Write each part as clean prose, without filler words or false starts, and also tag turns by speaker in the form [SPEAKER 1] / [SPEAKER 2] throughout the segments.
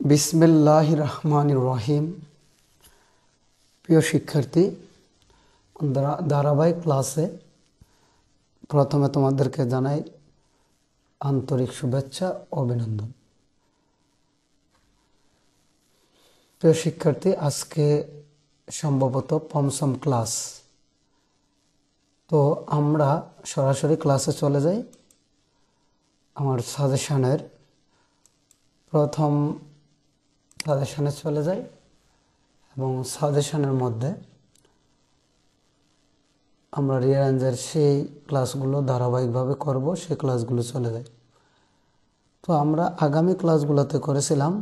[SPEAKER 1] বিসমিল্লাহির রহমানির রহিম। প্রিয় শিক্ষার্থী, ধারাবাহিক ক্লাসে প্রথমে তোমাদেরকে জানাই আন্তরিক শুভেচ্ছা ও অভিনন্দন। প্রিয় শিক্ষার্থী, আজকে সম্ভবত পঞ্চম ক্লাস, তো আমরা সরাসরি ক্লাসে চলে যাই। আমার সাজেশনের প্রথম সাজেশনে চলে যাই এবং সাজেশনের মধ্যে আমরা রিয়ারেঞ্জের সেই ক্লাসগুলো ধারাবাহিকভাবে করব, সেই ক্লাসগুলো চলে যায়। তো আমরা আগামী ক্লাসগুলোতে করেছিলাম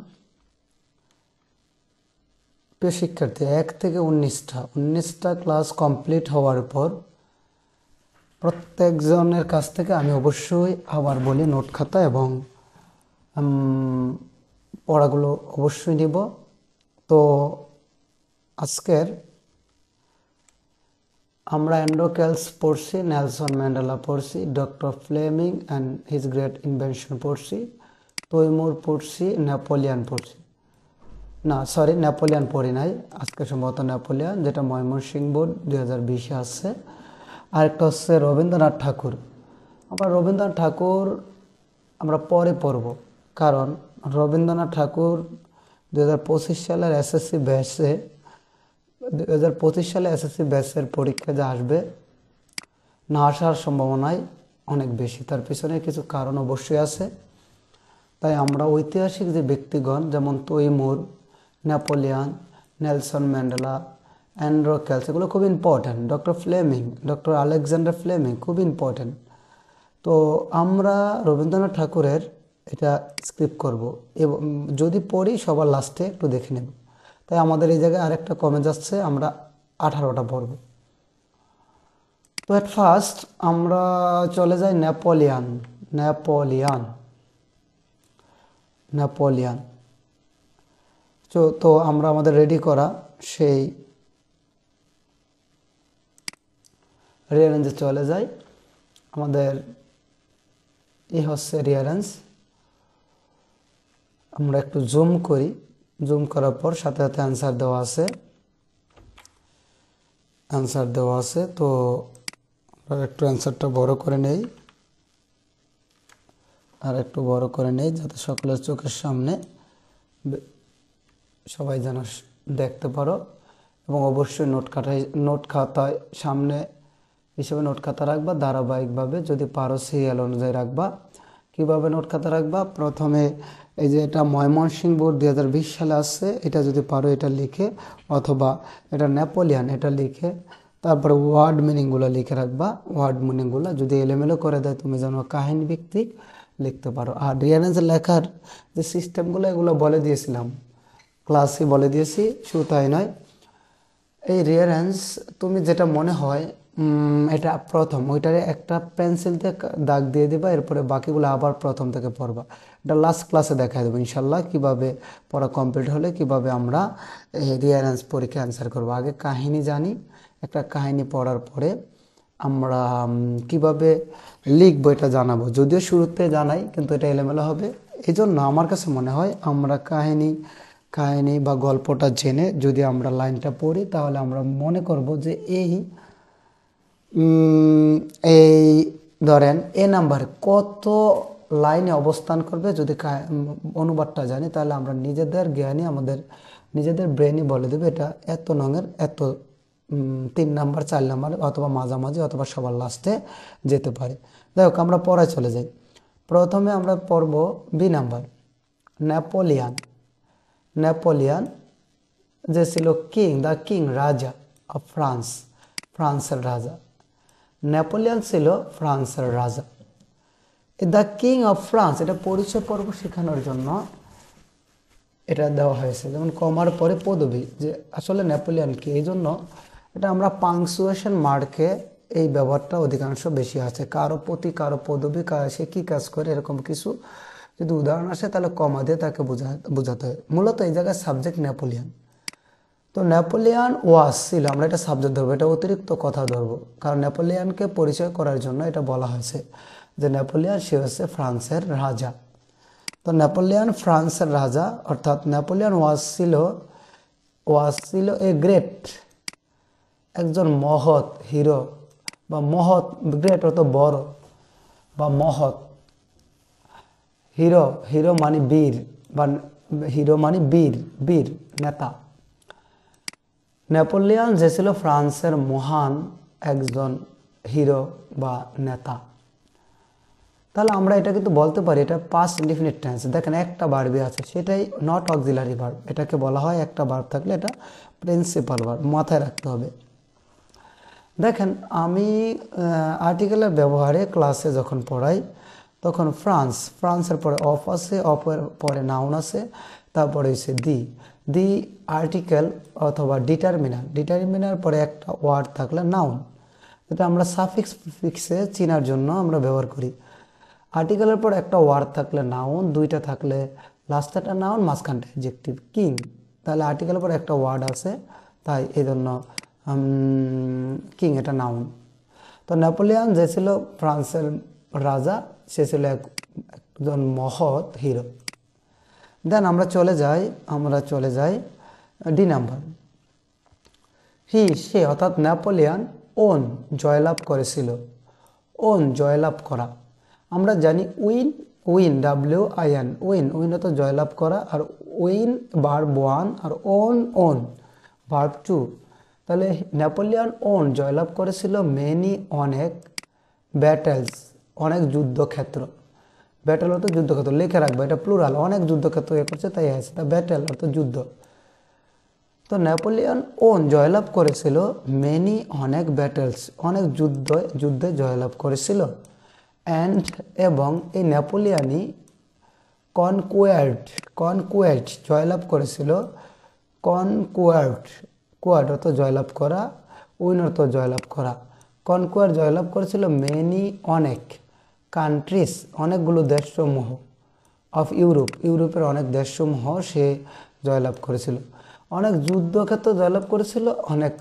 [SPEAKER 1] প্রিয় শিক্ষার্থী 1 থেকে 19টা ক্লাস কমপ্লিট হওয়ার পর প্রত্যেকজনের কাছ থেকে আমি অবশ্যই আবার বলি নোট খাতা এবং পড়াগুলো অবশ্যই নিব। তো আজকের আমরা অ্যান্ড্রু কেলস পড়ছি, নেলসন ম্যান্ডেলা পড়ছি, doctor Fleming and his great invention পড়ছি, তৈমুর পড়ছি, নেপোলিয়ান পড়ছি। নেপোলিয়ান পড়ি নাই, আজকে সম্ভবত নেপোলিয়ান, যেটা ময়মনসিংহ বোর্ড 2020-এ আসছে। আরেকটা হচ্ছে রবীন্দ্রনাথ ঠাকুর। আমরা রবীন্দ্রনাথ ঠাকুর আমরা পরে পড়ব, কারণ রবীন্দ্রনাথ ঠাকুর 2025 সালের এসএসসি ব্যাচে 2025 সালে এসএসসি ব্যাচের পরীক্ষা যা আসবে না আসার সম্ভাবনাই অনেক বেশি। তার পিছনে কিছু কারণ অবশ্যই আছে। তাই আমরা ঐতিহাসিক যে ব্যক্তিগণ যেমন Timur, Napoleon, Nelson Mandela, Andrew Kells, এগুলো খুব important. Doctor Fleming, doctor Alexander Fleming খুব ইম্পর্ট্যান্ট। তো আমরা রবীন্দ্রনাথ ঠাকুরের এটা স্ক্রিপ্ট করব এবং যদি পড়ি সবার লাস্টে একটু দেখে নেব। তাই আমাদের এই জায়গায় আরেকটা কমে যাচ্ছে, আমরা 18টা পড়ব। তো এট ফার্স্ট আমরা চলে যাই নেপোলিয়ান। তো আমরা আমাদের রেডি করা সেই রিয়ারেঞ্জে চলে যাই। আমাদের হচ্ছে রিয়ারেঞ্জ। আমরা একটু জুম করি, জুম করার পর সাথে সাথে অ্যান্সার দেওয়া আছে। তো আমরা একটু অ্যান্সারটা বড় করে নেই, আর একটু বড় করে নেই যাতে সকলের চোখের সামনে সবাই যেন দেখতে পারো। এবং অবশ্যই নোট খাতায় সামনে হিসেবে নোট খাতা রাখবা, ধারাবাহিকভাবে যদি পারো সিরিয়াল অনুযায়ী রাখবা। কিভাবে নোট খাতা রাখবা? প্রথমে এই যে এটা ময়মনসিংহ বোর্ড 2020 সালে আসছে, এটা যদি পারো এটা লিখে, অথবা এটা নেপোলিয়ান এটা লিখে, তারপরে ওয়ার্ড মিনিংগুলো লিখে রাখবা। ওয়ার্ড মিনিংগুলো যদি এলোমেলো করে দেয় তুমি যেন কাহিনী ভিত্তিক লিখতে পারো। আর রিয়ারেঞ্জ লেখার যে সিস্টেমগুলো এগুলো বলে দিয়েছিলাম, ক্লাসে বলে দিয়েছি, শুধু তাই নয়, এই রিয়ারেঞ্জ তুমি যেটা মনে হয় এটা প্রথম, ওইটারে একটা পেন্সিল দিয়ে দাগ দিয়ে দিবা, এরপরে বাকিগুলো আবার প্রথম থেকে পড়বা। এটা লাস্ট ক্লাসে দেখাই দেবো ইনশাল্লাহ, কিভাবে পড়া কমপ্লিট হলে কিভাবে আমরা রিয়ারেঞ্জ পরীক্ষা অ্যান্সার করবো। আগে কাহিনী জানি, একটা কাহিনী পড়ার পরে আমরা কিভাবে লিখবো এটা জানাবো। যদিও শুরুতে জানাই, কিন্তু এটা এলোমেলো হবে। এই জন্য আমার কাছে মনে হয় আমরা কাহিনী বা গল্পটা জেনে যদি আমরা লাইনটা পড়ি, তাহলে আমরা মনে করব যে এই ধরেন নাম্বারে কত লাইনে অবস্থান করবে। যদি অনুবাদটা জানি, তাহলে আমরা নিজেদের জ্ঞানী, আমাদের নিজেদের ব্রেনই বলে দেবে এটা এত নঙের এত 3 নাম্বার 4 নাম্বার, অথবা মাঝামাঝি, অথবা সবার লাস্টে যেতে পারে। যাই হোক, আমরা পড়ায় চলে যাই। প্রথমে আমরা পড়ব বি নাম্বার, নেপোলিয়ান যে ছিল কিং রাজা অফ ফ্রান্সের রাজা। নেপোলিয়ান ছিল ফ্রান্সের রাজা। দ্য কিং অফ ফ্রান্স, এটা পরিচয় পর্ব শেখানোর জন্য এটা দেওয়া হয়েছে। যেমন কমার পরে পদবী, যে আসলে নেপোলিয়ান কি, এই জন্য এটা আমরা পাংচুয়েশন মার্কে এই ব্যবহারটা অধিকাংশ বেশি আছে। কারো প্রতি কারো পদবী, সে কী কাজ করে, এরকম কিছু যদি উদাহরণ আসে তাহলে কমা দিয়ে তাকে বোঝাতে হয়। মূলত এই জায়গায় সাবজেক্ট নেপোলিয়ান। তো নেপোলিয়ান ছিল, আমরা এটা সাবজেক্ট ধরবো, এটা অতিরিক্ত কথা ধরবো, কারণ নেপোলিয়ানকে পরিচয় করার জন্য এটা বলা হয়েছে যে নেপোলিয়ান সে হচ্ছে ফ্রান্সের রাজা। তো নেপোলিয়ন ফ্রান্সের রাজা, অর্থাৎ নেপোলিয়ন ছিল এ গ্রেট, একজন মহৎ হিরো বা মহৎ, গ্রেট অর্থ বড় বা মহৎ, হিরো মানে বীর বা হিরো মানে বীর নেতা। নেপোলিয়ন যে ছিল ফ্রান্সের মহান একজন হিরো বা নেতা। তাহলে আমরা এটা কিন্তু বলতে পারি এটা পাস্ট ইনডিফিনিট টেন্স। দেখেন একটা ভার্বই আছে, সেটাই নট অক্সিলারি ভার্ব। এটাকে বলা হয়, একটা ভার্ব থাকলে এটা প্রিন্সিপাল ভার্ব, মাথায় রাখতে হবে। দেখেন আমি আর্টিকেলের ব্যবহারে ক্লাসে যখন পড়াই তখন ফ্রান্সের পরে অফ আছে, অফের পরে নাউন আছে, তারপরে হচ্ছে দি আর্টিকেল অথবা ডিটারমিনার পরে একটা ওয়ার্ড থাকলে নাউন, এটা আমরা সাফিক্স ফিক্সে চিনার জন্য আমরা ব্যবহার করি। আর্টিকেলের পর একটা ওয়ার্ড থাকলে নাউন, দুইটা থাকলে লাস্টে একটা নাউন, মাঝখানটা অ্যাডজেক্টিভ। কিং, তাহলে আর্টিকেলের পর একটা ওয়ার্ড আছে, তাই এই জন্য কিং এটা নাউন। তো নেপোলিয়ন যে ছিল ফ্রান্সের রাজা, সে ছিল একজন মহৎ হিরো। দেন আমরা চলে যাই ডি নাম্বার। সে অর্থাৎ নেপোলিয়ন জয়লাভ করেছিল। জয়লাভ করা, আমরা জানি উইন WIN, উইন তো জয়লাভ করা, আর উইন ভার্ব 1 আর ওন ভার্ব 2। তাহলে নেপোলিয়ন জয়লাভ করেছিল মেনি, অনেক, ব্যাটেলস, অনেক যুদ্ধক্ষেত্র। ব্যাটেল অর্থ যুদ্ধক্ষেত্র, লিখে রাখবে, এটা প্লুরাল, অনেক যুদ্ধক্ষেত্র করছে তাই আছে, তা ব্যাটেল অর্থ যুদ্ধ। তো নেপোলিয়ন জয়লাভ করেছিল মেনি, অনেক, ব্যাটেলস, অনেক যুদ্ধে জয়লাভ করেছিল। এবং এই নেপোলিয়নই কনকুয়ার্ড জয়লাভ করেছিল। কোয়ার্ড অর্থ জয়লাভ করা, উইন অর্থ জয়লাভ করা। কনকুয়ার জয়লাভ করেছিল মেনি, অনেক, কান্ট্রিজ, অনেকগুলো দেশসমূহ, অফ ইউরোপের অনেক দেশসমূহ সে জয়লাভ করেছিল। অনেক যুদ্ধক্ষেত্র জয়লাভ করেছিল, অনেক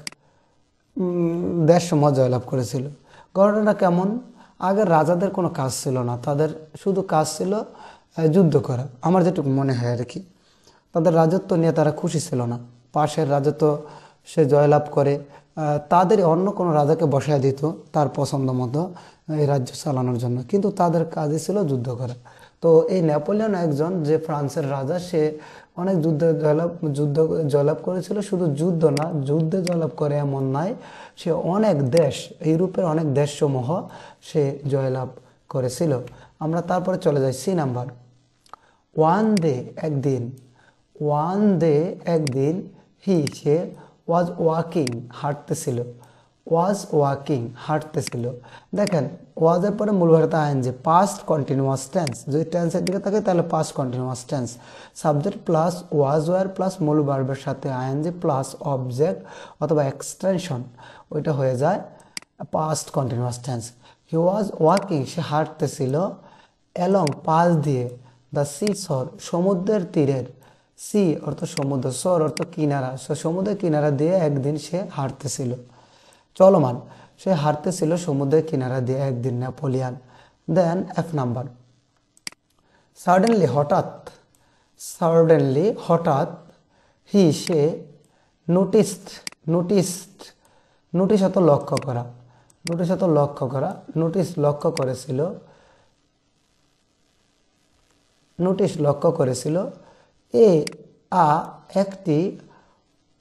[SPEAKER 1] দেশসমূহ জয়লাভ করেছিল। ঘটনাটা কেমন? আগের রাজাদের কোনো কাজ ছিল না, তাদের শুধু কাজ ছিল যুদ্ধ করা, আমার যেটুকু মনে হয় আর কি। তাদের রাজত্ব নিয়ে তারা খুশি ছিল না। পাশের রাজত্ব সে জয়লাভ করে তাদের অন্য কোনো রাজাকে বসায় দিত তার পছন্দ মতো এই রাজ্য চালানোর জন্য, কিন্তু তাদের কাজই ছিল যুদ্ধ করা। তো এই নেপোলিয়ন একজন যে ফ্রান্সের রাজা, সে অনেক যুদ্ধ জয়লাভ করেছিল। শুধু যুদ্ধ না, যুদ্ধে জয়লাভ করে এমন নয়, সে অনেক দেশ, ইউরোপের অনেক দেশসমূহ সে জয়লাভ করেছিল। আমরা তারপরে চলে যাই সি নাম্বার। ওয়ান ডে একদিন সে হাঁটতেছিল। দেখেন ওয়াজের পরে মূল ভার্বটা আইএনজি, পাস্ট কন্টিনিউয়াস টেন্স। যদি টেন্সের দিকে থাকে তাহলে past continuous tense. Subject plus were plus মূল ভার্বের সাথে আইএনজি প্লাস অবজেক্ট অথবা এক্সটেনশন, ওইটা হয়ে যায় past continuous tense. He was walking, সে হাঁটতেছিল, অ্যালং পাশ দিয়ে, দ্য সি শোর, সমুদ্রের তীরের, সি অর্থ সমুদ্র, শোর অর্থ কিনারা, সমুদ্রের কিনারা দিয়ে একদিন সে হাঁটতেছিল। চলমান, সে হাঁটতেছিল সমুদ্রের কিনারা দিয়ে একদিন নেপোলিয়ন। দেন এফ নাম্বার। সাডেনলি হঠাৎ সে নোটিস অত লক্ষ্য করেছিল একটি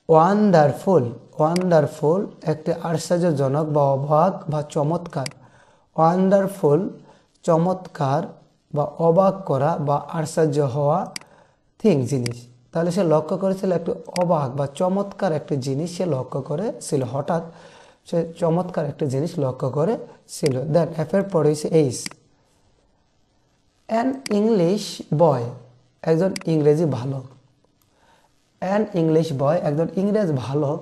[SPEAKER 1] ওয়ান্ডারফুল, একটি আশ্চর্যজনক বা অবাক বা চমৎকার, ওয়ান্ডারফুল চমৎকার বা অবাক করা বা আশ্চর্য হওয়া জিনিস। তাহলে সে লক্ষ্য করেছিল একটি অবাক বা চমৎকার একটি জিনিস সে লক্ষ্য করেছিল। হঠাৎ সে চমৎকার একটি জিনিস লক্ষ্য করেছিল। দেন এফ এর পরে হচ্ছে এইস। অ্যান ইংলিশ বয়, একজন ইংরেজি বালক, একজন ইংরেজ বালক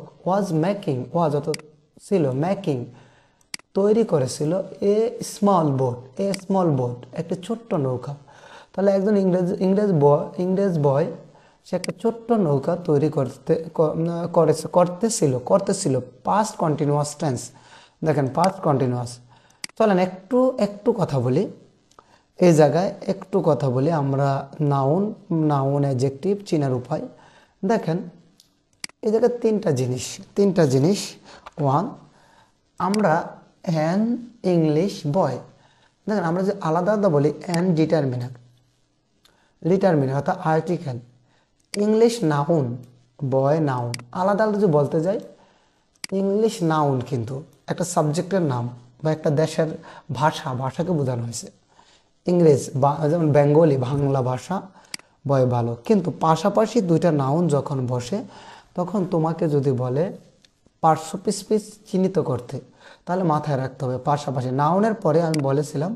[SPEAKER 1] তৈরি করেছিল স্মল বোট, একটি ছোট্ট নৌকা। তাহলে একজন ইংরেজ বয় সে একটা ছোট্ট নৌকা তৈরি করতেছিল। Past continuous tense. দেখেন পাস্ট কন্টিনিউয়াস। চলেন একটু কথা বলি। এই জায়গায় একটু কথা বলি আমরা নাউন অ্যাডজেক্টিভ চেনার উপায়। দেখেন এই জায়গায় তিনটা জিনিস। ওয়ান, আমরা অ্যান ইংলিশ বয়। দেখেন আমরা যে আলাদা আলাদা বলি অ্যান ডিটারমিনার অর্থাৎ আর্টিকেল, ইংলিশ নাউন, বয় নাউন। আলাদা আলাদা যদি বলতে যাই, ইংলিশ নাউন কিন্তু একটা সাবজেক্টের নাম বা একটা দেশের ভাষাকে বোঝানো হয়েছে। ইংরেজ বা যেমন বেঙ্গলি বাংলা ভাষা, বয় বালক। কিন্তু পাশাপাশি দুইটা নাউন যখন বসে তখন তোমাকে যদি বলে পার্শ্বপিস চিহ্নিত করতে, তাহলে মাথায় রাখতে হবে পাশাপাশি। নাউনের পরে আমি বলেছিলাম,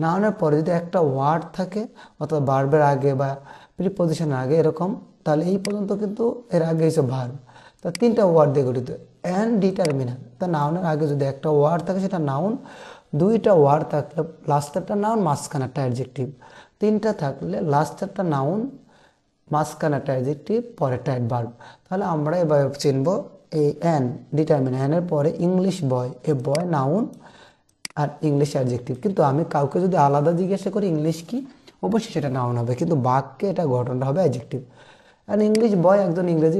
[SPEAKER 1] নাউনের পরে যদি একটা ওয়ার্ড থাকে অর্থাৎ ভার্বের আগে বা প্রিপজিশনের আগে এরকম, তাহলে এই পর্যন্ত কিন্তু এর আগে হচ্ছে ভার্ব। তা তিনটা ওয়ার্ড দিয়ে গঠিত অ্যান ডিটারমিনার। তা নাউনের আগে যদি একটা ওয়ার্ড থাকে সেটা নাউন, দুইটা ওয়ার্ড থাকলে লাস্টেরটা নাউন, মাঝখানেরটা অ্যাডজেক্টিভ। তিনটা থাকলে লাস্টেরটা নাউন, মাঝখানেরটা অ্যাডজেক্টিভ, পরেরটা অ্যাডভার্ব। তাহলে আমরা এভাবে চিনব এই অ্যান ডিটারমিনার, অ্যানের পরে ইংলিশ বয়, এ বয় নাউন আর ইংলিশ অ্যাডজেক্টিভ। কিন্তু আমি কাউকে যদি আলাদা জিজ্ঞাসা করি ইংলিশ কি, অবশ্যই সেটা নাউন হবে, কিন্তু বাক্যে এটা গঠনটা হবে অ্যাডজেক্টিভ। আর ইংলিশ বয় একজন ইংরেজ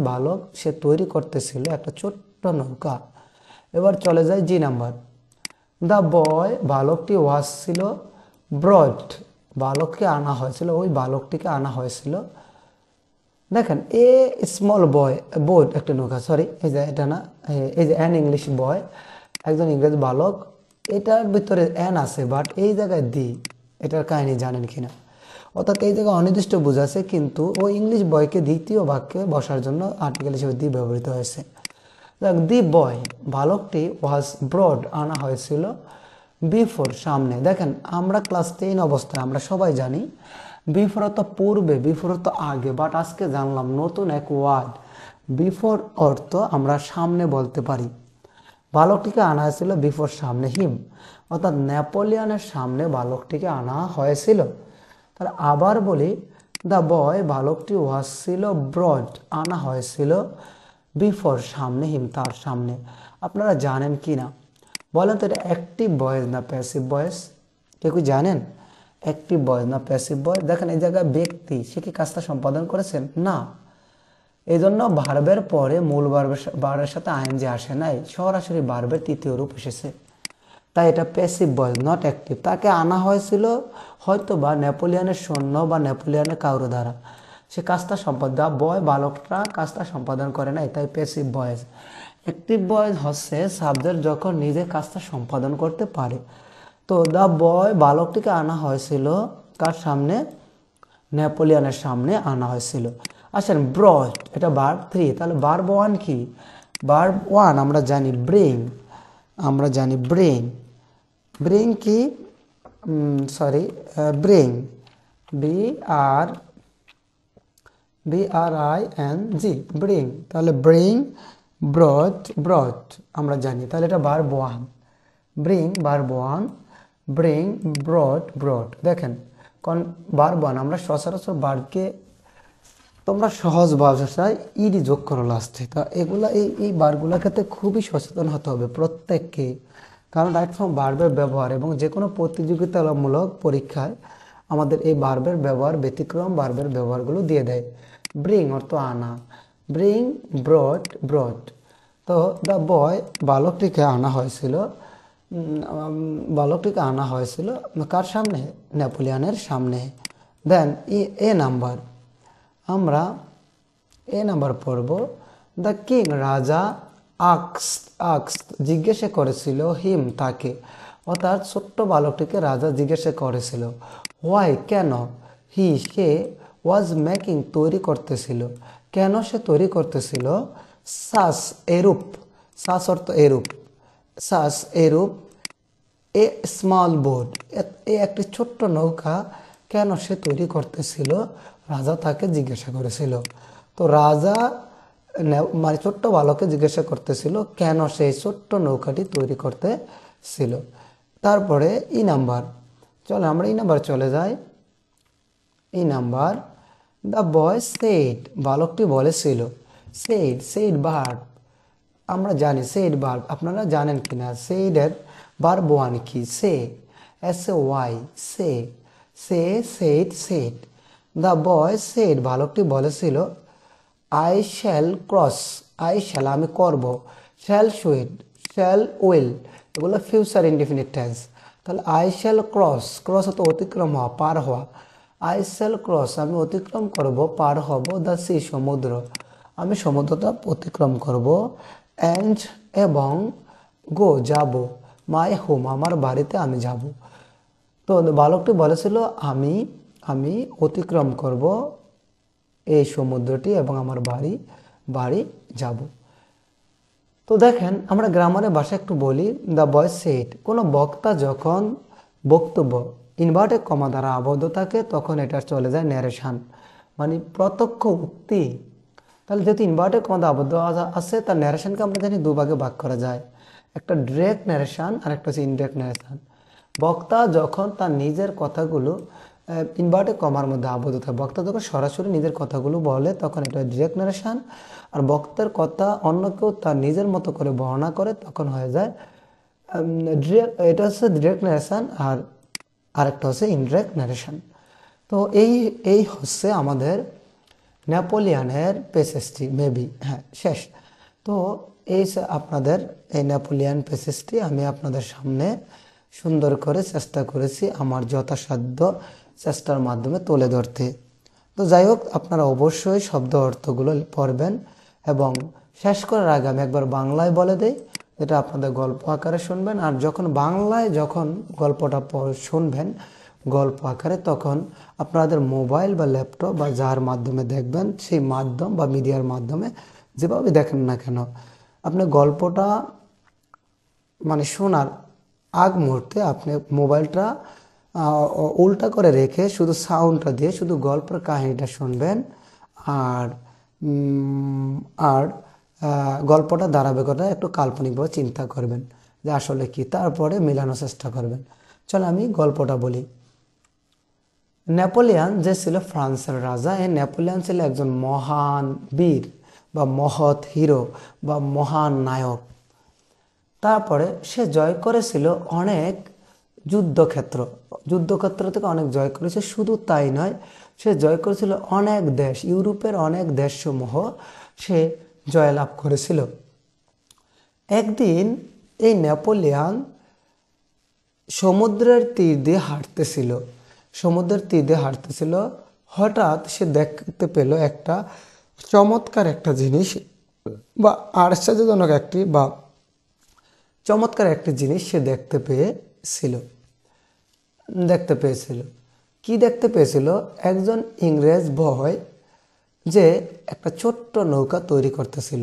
[SPEAKER 1] বালক, সে তৈরি করতেছিল একটা ছোট্ট নৌকা। এবার চলে যায় জি নাম্বার। দ্য বয়, বালকটি ওয়াজ ছিল ব্রড, বালককে আনা হয়েছিল, ওই বালকটিকে আনা হয়েছিল। দেখেন এ স্মল বয় বোট, একটা নৌকা, সরি এই যে এটা না, এই যে অ্যান ইংলিশ বয়, একজন ইংরেজ বালক। এটার ভিতরে অ্যান আছে, বাট এই জায়গায় দি, এটার কাহিনী জানেন কিনা? অর্থাৎ এই জায়গায় অনির্দিষ্ট বোঝাচ্ছে, কিন্তু ওই ইংলিশ বয়কে দ্বিতীয় বাক্যে বসার জন্য আর্টিকেল হিসেবে দি ব্যবহৃত হয়েছে। দি বয়, বালকটি ওয়াজ ব্রড, আনা হয়েছিল, বিফোর, সামনে। দেখেন আমরা ক্লাস 10 অবস্থায় আমরা সবাই জানি বিফোর অর্থ পূর্বে, বিফোর অর্থ আগে, বাট আজকে জানলাম নতুন এক ওয়ার্ড, বিফোর অর্থ আমরা সামনে বলতে পারি। বালকটিকে আনা হয়েছিল বিফোর, সামনে, হিম, অর্থাৎ নেপোলিয়নের সামনে বালকটিকে আনা হয়েছিল। তাহলে আবার বলি, দ্য বয়, বালকটি ওয়াজ ছিল ব্রড, আনা হয়েছিল, বিফোর, সামনে, হিম, তার সামনে। আপনারা জানেন কি না বলেন তো, এটা অ্যাক্টিভ ভয়েস না প্যাসিভ ভয়েস? কেউ কি জানেন? অ্যাক্টিভ ভয়েস না প্যাসিভ ভয়েস? দেখেন এই জায়গায় ব্যক্তি, সে কি কাজটা সম্পাদন করেছেন? না। এই জন্য ভার্বের পরে মূল ভার্বের সাথে আইএনজি আসে নাই, সরাসরি ভার্বের তৃতীয় রূপ এসেছে। তাই এটা প্যাসিভ ভয়েস, নট অ্যাক্টিভ। তাকে আনা হয়েছিল হয়তো বা নেপোলিয়নের সৈন্য বা নেপোলিয়নের কারো দ্বারা, সে কাজটা সম্পাদন, বয় বালকটা কাজটা সম্পাদন করে নাই, তাই প্যাসিভ ভয়েস। অ্যাক্টিভ ভয়েস হচ্ছে সাবজেক্ট যখন নিজে কাজটা সম্পাদন করতে পারে। তো দ্য বয়, বালকটিকে আনা হয়েছিল কার সামনে? নেপোলিয়নের সামনে আনা হয়েছিল। আসেন ব্রড, এটা ভার্ব 3, তাহলে ভার্ব 1 কি? ভার্ব 1 আমরা জানি ব্রিং, ব্রিং কি? Sorry, bring, BRING, bring. তাহলে ব্রিং, ব্রড আমরা জানি, তাহলে এটা verb 1। Bring verb 1, bring, broad. দেখেন ভার্ব 1 আমরা সচরাচর ভার্বকে, তোমরা সহজ ভাষায় ইডি যোগ করো লাস্টে। তা এগুলা এই ভার্বগুলোর ক্ষেত্রে খুবই সচেতন হতে হবে প্রত্যেককে, কারণ রাইট ফর্ম ভার্বের ব্যবহার এবং যে কোনো প্রতিযোগিতামূলক পরীক্ষায় আমাদের এই ভার্বের ব্যবহার, ব্যতিক্রম ভার্বের ব্যবহারগুলো দিয়ে দেয়। ব্রিং অর্থ আনা, ব্রিং, ব্রড। তো দ্য বয়, বালকটিকে আনা হয়েছিল, কার সামনে? নেপোলিয়নের সামনে। দেন এ নাম্বার, আমরা এ নাম্বার পড়ব। দ্য কিং, রাজা, আক্সড জিজ্ঞাসা করেছিল, হিম, তাকে, অর্থাৎ ছোট্ট বালকটিকে রাজা জিজ্ঞাসা করেছিল, হোয়াই, কেন, সে, ওয়াজ মেকিং, তৈরি করতেছিল, কেন সে তৈরি করতেছিল, সাস, এরূপ, সাস অর্থ এরূপ, এ স্মল বোট, এ একটি ছোট্ট নৌকা কেন সে তৈরি করতেছিল, রাজা তাকে জিজ্ঞাসা করেছিল। তো রাজা মানে ছোট্ট বালককে জিজ্ঞাসা করতেছিল কেন সেই ছোট্ট নৌকাটি তৈরি করতেছিল। তারপরে ই নাম্বার, চলে আমরা ই নাম্বার চলে যাই। ই নাম্বার, দ্য বয় সেড, বালকটি বলেছিল, সেড ভার্ব আমরা জানি, সেড ভার্ব আপনারা জানেন কিনা? সেডের ভার্ব 1 কি? সে, SAY, say, say, said, said. The boy said, বালকটি বলেছিল, I shall cross, I shall আমি করব, shall should, shall will, এগুলো ফিউচার ইনডিফিনিট টেন্স। তাহলে I shall cross, cross হতো অতিক্রম হওয়া, পার হওয়া। I shall cross আমি অতিক্রম করব, পার হব, the sea সমুদ্র, আমি সমুদ্রটা অতিক্রম করব, and এবং go যাব, my home আমার বাড়িতে আমি যাব। তো বালকটি বলেছিল আমি অতিক্রম করব এই সমুদ্রটি এবং আমার বাড়ি যাব। তো দেখেন আমরা গ্রামারের ভাষা একটু বলি। দ্য বয় সেড, কোনো বক্তা যখন বক্তব্য ইনভার্টেড কমা দ্বারা আবদ্ধ থাকে তখন এটা চলে যায় ন্যারেশন, মানে প্রত্যক্ষ উক্তি। তাহলে যেহেতু ইনভার্টেড কমা দ্বারা আবদ্ধ আছে, তার ন্যারেশনকে আমরা জানি দুভাগে ভাগ করা যায়, একটা ডিরেক্ট ন্যারেশন আর একটা হচ্ছে ইনডিরেক্ট ন্যারেশন। বক্তা যখন তার নিজের কথাগুলো ইনভার্টেড কমার মধ্যে আবদ্ধ থাকে, বক্তা যখন সরাসরি নিজের কথাগুলো বলে তখন এটা ডিরেক্ট ন্যারেশন, আর বক্তার কথা অন্য কেউ তার নিজের মতো করে বর্ণনা করে তখন হয়ে যায় এটা হচ্ছে ডিরেক্ট ন্যারেশন, আর আরেকটা হচ্ছে ইনডিরেক্ট ন্যারেশন। তো এই হচ্ছে আমাদের নেপোলিয়ানের পেসেসটি, মেবি হ্যাঁ শেষ। তো এই আপনাদের এই নেপোলিয়ান পেসেসটি আমি আপনাদের সামনে সুন্দর করে চেষ্টা করেছি আমার যথাসাধ্য চেষ্টার মাধ্যমে তুলে ধরতে। তো যাই হোক, আপনারা অবশ্যই শব্দ অর্থগুলো পড়বেন এবং শেষ করার আগে আমি একবার বাংলায় বলে দেই, এটা আপনাদের গল্প আকারে শুনবেন। আর যখন বাংলায় গল্পটা শুনবেন গল্প আকারে, তখন আপনাদের মোবাইল বা ল্যাপটপ বা যার মাধ্যমে দেখবেন সেই মাধ্যম বা মিডিয়ার মাধ্যমে যেভাবে দেখেন না কেন, আপনি গল্পটা মানে শোনার আগ মুহূর্তে আপনি মোবাইলটা উল্টা করে রেখে শুধু সাউন্ডটা দিয়ে শুধু গল্পের কাহিনীটা শুনবেন, আর আর গল্পটা ধারাবাহিকতা একটু কাল্পনিকভাবে চিন্তা করবেন যে আসলে কি, তারপরে মেলানোর চেষ্টা করবেন। চলো আমি গল্পটা বলি। নেপোলিয়ান যে ছিল ফ্রান্সের রাজা, এই নেপোলিয়ান ছিল একজন মহান বীর বা মহৎ হিরো বা মহান নায়ক। তারপরে সে জয় করেছিল অনেক যুদ্ধক্ষেত্র থেকে অনেক জয় করেছে। শুধু তাই নয়, সে জয় করেছিল অনেক দেশ, ইউরোপের অনেক দেশসমূহ সে জয়লাভ করেছিল। একদিন এই নেপোলিয়ান সমুদ্রের তীর দিয়ে হাঁটতেছিল। হঠাৎ সে দেখতে পেল একটা চমৎকার একটা জিনিস বা আশ্চর্যজনক চমৎকার একটি জিনিস সে দেখতে পেয়েছিল। কি দেখতে পেয়েছিল? একজন ইংরেজ বয় যে একটা ছোট্ট নৌকা তৈরি করতেছিল।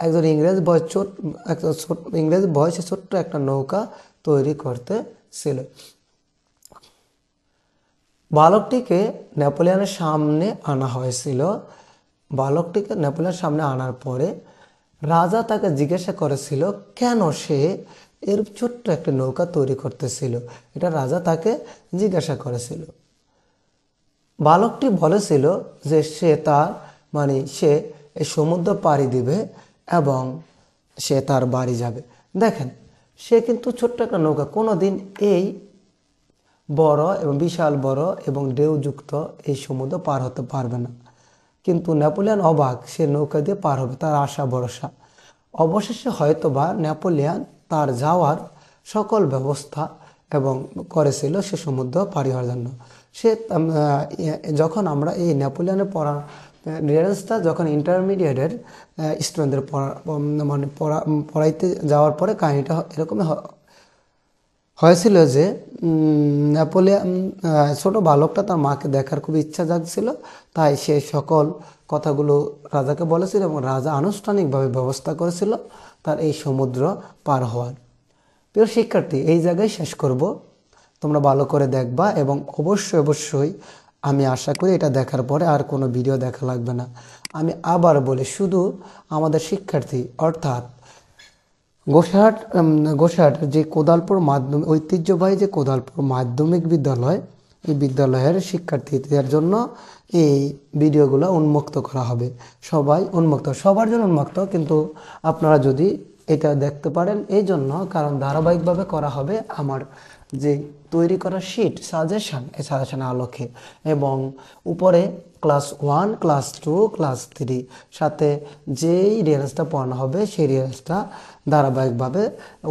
[SPEAKER 1] একজন ইংরেজ বয় সে ছোট্ট একটা নৌকা তৈরি করতেছিল। বালকটিকে নেপোলিয়নের সামনে আনা হয়েছিল। বালকটিকে নেপোলিয়নের সামনে আনার পরে রাজা তাকে জিজ্ঞাসা করেছিল কেন সে এর ছোট্ট একটা নৌকা তৈরি করতেছিল। এটা রাজা তাকে জিজ্ঞাসা করেছিল। বালকটি বলেছিল যে সে এই সমুদ্র পাড়ি দিবে এবং সে তার বাড়ি যাবে। দেখেন, সে কিন্তু ছোট্ট একটা নৌকা, কোনোদিন এই বড় এবং বিশাল বড় এবং ঢেউযুক্ত এই সমুদ্র পার হতে পারবে না। কিন্তু নেপোলিয়ান অবাক, সে নৌকা দিয়ে পার হবে, তার আশা ভরসা। অবশেষে হয়তোবা নেপোলিয়ান তার যাওয়ার সকল ব্যবস্থা এবং করেছিল সে সমুদ্র পাড়ি হওয়ার জন্য। যখন আমরা এই নেপোলিয়ানের রেঞ্জটা যখন ইন্টারমিডিয়েটের স্টুডেন্টদের পড়াইতে যাওয়ার পরে কাহিনীটা এরকমই হয়েছিল যে নেপোলিয়ান ছোট বালকটা তার মাকে দেখার খুব ইচ্ছা জাগছিল, তাই সে সকল কথাগুলো রাজাকে বলেছিল এবং রাজা আনুষ্ঠানিকভাবে ব্যবস্থা করেছিল তার এই সমুদ্র পার হওয়ার। প্রিয় শিক্ষার্থী, এই জায়গায় শেষ করব, তোমরা ভালো করে দেখবা এবং অবশ্যই আমি আশা করি এটা দেখার পরে আর কোনো ভিডিও দেখা লাগবে না। আমি আবার বলি, শুধু আমাদের শিক্ষার্থী অর্থাৎ গোসাহাট যে কোদালপুর ঐতিহ্যবাহী যে কোদালপুর মাধ্যমিক বিদ্যালয়, এই বিদ্যালয়ের শিক্ষার্থীদের জন্য এই ভিডিওগুলো উন্মুক্ত করা হবে। সবার জন্য উন্মুক্ত, কিন্তু আপনারা যদি এটা দেখতে পারেন এই জন্য, কারণ ধারাবাহিকভাবে করা হবে আমার যে তৈরি করা শিট সাজেশন, এই সাজেশনের আলোকে, এবং উপরে ক্লাস 1, ক্লাস 2, ক্লাস 3 সাথে যেই রেঞ্জটা পড়ানো হবে সেই রেঞ্জটা ধারাবাহিকভাবে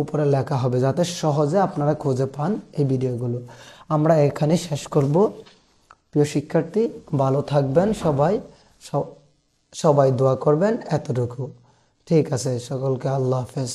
[SPEAKER 1] উপরে লেখা হবে, যাতে সহজে আপনারা খুঁজে পান এই ভিডিওগুলো। আমরা এখানে শেষ করব। প্রিয় শিক্ষার্থী, ভালো থাকবেন সবাই, সবাই দোয়া করবেন, এতটুকু। ঠিক আছে, সকলকে আল্লাহ হাফেজ।